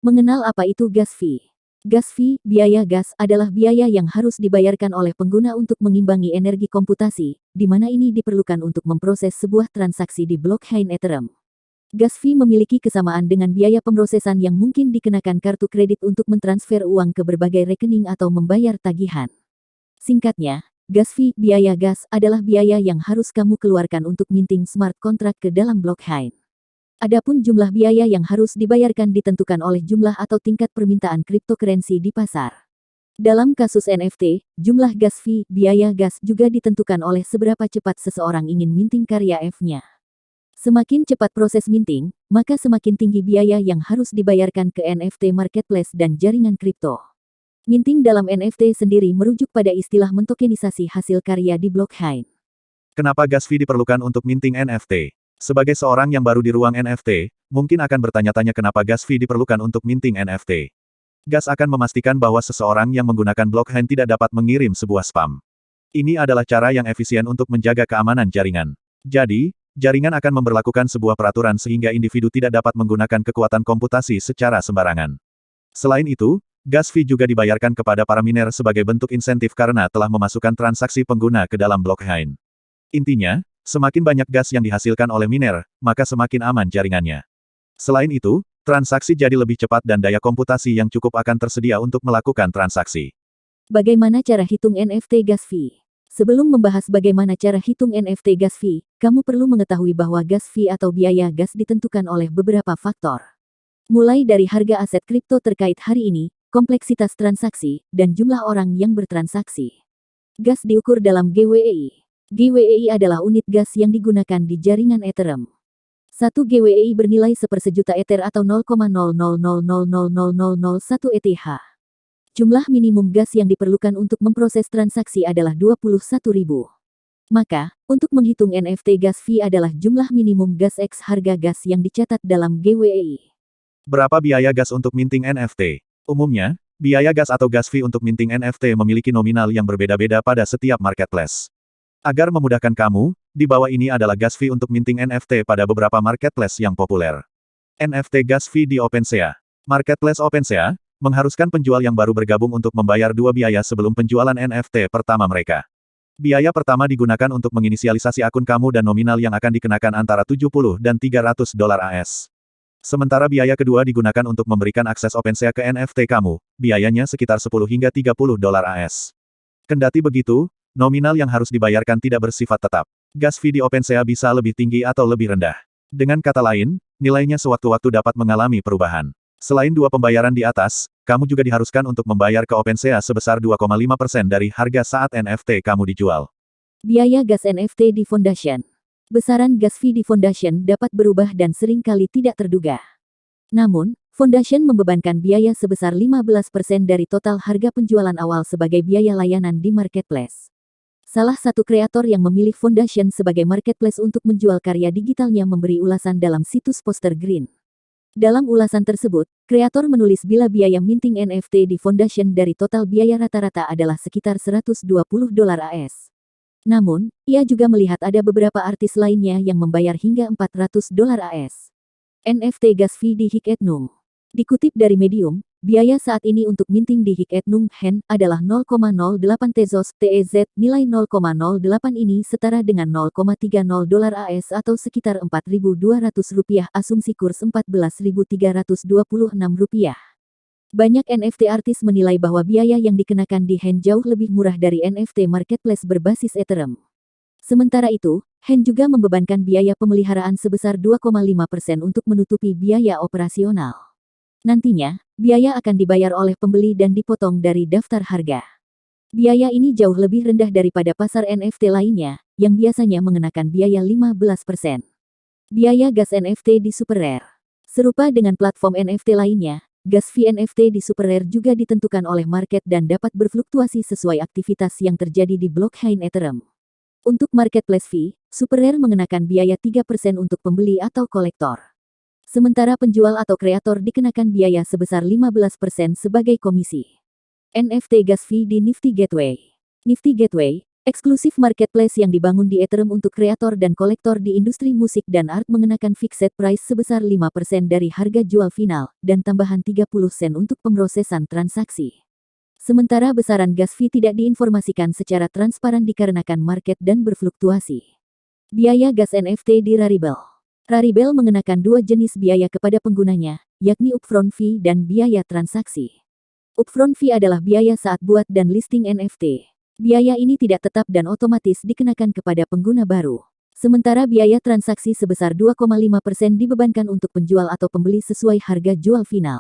Mengenal apa itu gas fee? Gas fee, biaya gas, adalah biaya yang harus dibayarkan oleh pengguna untuk mengimbangi energi komputasi, di mana ini diperlukan untuk memproses sebuah transaksi di blockchain Ethereum. Gas fee memiliki kesamaan dengan biaya pemrosesan yang mungkin dikenakan kartu kredit untuk mentransfer uang ke berbagai rekening atau membayar tagihan. Singkatnya, gas fee, biaya gas, adalah biaya yang harus kamu keluarkan untuk minting smart contract ke dalam blockchain. Adapun jumlah biaya yang harus dibayarkan ditentukan oleh jumlah atau tingkat permintaan cryptocurrency di pasar. Dalam kasus NFT, jumlah gas fee, biaya gas, juga ditentukan oleh seberapa cepat seseorang ingin minting karya F-nya. Semakin cepat proses minting, maka semakin tinggi biaya yang harus dibayarkan ke NFT marketplace dan jaringan kripto. Minting dalam NFT sendiri merujuk pada istilah mentokenisasi hasil karya di blockchain. Kenapa gas fee diperlukan untuk minting NFT? Sebagai seorang yang baru di ruang NFT, mungkin akan bertanya-tanya kenapa gas fee diperlukan untuk minting NFT. Gas akan memastikan bahwa seseorang yang menggunakan blockchain tidak dapat mengirim sebuah spam. Ini adalah cara yang efisien untuk menjaga keamanan jaringan. Jadi, jaringan akan memberlakukan sebuah peraturan sehingga individu tidak dapat menggunakan kekuatan komputasi secara sembarangan. Selain itu, gas fee juga dibayarkan kepada para miner sebagai bentuk insentif karena telah memasukkan transaksi pengguna ke dalam blockchain. Intinya, semakin banyak gas yang dihasilkan oleh miner, maka semakin aman jaringannya. Selain itu, transaksi jadi lebih cepat dan daya komputasi yang cukup akan tersedia untuk melakukan transaksi. Bagaimana cara hitung NFT gas fee? Sebelum membahas bagaimana cara hitung NFT gas fee, kamu perlu mengetahui bahwa gas fee atau biaya gas ditentukan oleh beberapa faktor. Mulai dari harga aset kripto terkait hari ini, kompleksitas transaksi, dan jumlah orang yang bertransaksi. Gas diukur dalam GWEI. GWEI adalah unit gas yang digunakan di jaringan Ethereum. 1 GWEI bernilai sepersejuta Ether atau 0,000000001 ETH. Jumlah minimum gas yang diperlukan untuk memproses transaksi adalah 21.000. Maka, untuk menghitung NFT gas fee adalah jumlah minimum gas X harga gas yang dicatat dalam GWEI. Berapa biaya gas untuk minting NFT? Umumnya, biaya gas atau gas fee untuk minting NFT memiliki nominal yang berbeda-beda pada setiap marketplace. Agar memudahkan kamu, di bawah ini adalah gas fee untuk minting NFT pada beberapa marketplace yang populer. NFT gas fee di OpenSea. Marketplace OpenSea mengharuskan penjual yang baru bergabung untuk membayar dua biaya sebelum penjualan NFT pertama mereka. Biaya pertama digunakan untuk menginisialisasi akun kamu dan nominal yang akan dikenakan antara $70 dan $300 AS. Sementara biaya kedua digunakan untuk memberikan akses OpenSea ke NFT kamu, biayanya sekitar $10 hingga $30 AS. Kendati begitu, nominal yang harus dibayarkan tidak bersifat tetap. Gas fee di OpenSea bisa lebih tinggi atau lebih rendah. Dengan kata lain, nilainya sewaktu-waktu dapat mengalami perubahan. Selain dua pembayaran di atas, kamu juga diharuskan untuk membayar ke OpenSea sebesar 2,5% dari harga saat NFT kamu dijual. Biaya gas NFT di Foundation. Besaran gas fee di Foundation dapat berubah dan sering kali tidak terduga. Namun, Foundation membebankan biaya sebesar 15% dari total harga penjualan awal sebagai biaya layanan di marketplace. Salah satu kreator yang memilih Foundation sebagai marketplace untuk menjual karya digitalnya memberi ulasan dalam situs Poster Green. Dalam ulasan tersebut, kreator menulis bila biaya minting NFT di Foundation dari total biaya rata-rata adalah sekitar $120 AS. Namun, ia juga melihat ada beberapa artis lainnya yang membayar hingga $400 AS. NFT gas fee di Hic et Nunc. Dikutip dari Medium, biaya saat ini untuk minting di Hic et Nunc HEN adalah 0,08 Tezos TEZ. Nilai 0,08 ini setara dengan $0,30 AS atau sekitar Rp4.200, asumsi kurs Rp14.326. Banyak NFT artis menilai bahwa biaya yang dikenakan di HEN jauh lebih murah dari NFT marketplace berbasis Ethereum. Sementara itu, HEN juga membebankan biaya pemeliharaan sebesar 2,5% untuk menutupi biaya operasional. Nantinya, biaya akan dibayar oleh pembeli dan dipotong dari daftar harga. Biaya ini jauh lebih rendah daripada pasar NFT lainnya, yang biasanya mengenakan biaya 15%. Biaya gas NFT di SuperRare. Serupa dengan platform NFT lainnya, gas fee NFT di SuperRare juga ditentukan oleh market dan dapat berfluktuasi sesuai aktivitas yang terjadi di blockchain Ethereum. Untuk marketplace fee, SuperRare mengenakan biaya 3% untuk pembeli atau kolektor. Sementara penjual atau kreator dikenakan biaya sebesar 15% sebagai komisi. NFT gas fee di Nifty Gateway. Nifty Gateway, Eksklusif marketplace yang dibangun di Ethereum untuk kreator dan kolektor di industri musik dan art mengenakan fixed price sebesar 5% dari harga jual final, dan tambahan 30 sen untuk pemrosesan transaksi. Sementara besaran gas fee tidak diinformasikan secara transparan dikarenakan market dan berfluktuasi. Biaya gas NFT di Rarible. Rarible mengenakan dua jenis biaya kepada penggunanya, yakni upfront fee dan biaya transaksi. Upfront fee adalah biaya saat buat dan listing NFT. Biaya ini tidak tetap dan otomatis dikenakan kepada pengguna baru. Sementara biaya transaksi sebesar 2,5% dibebankan untuk penjual atau pembeli sesuai harga jual final.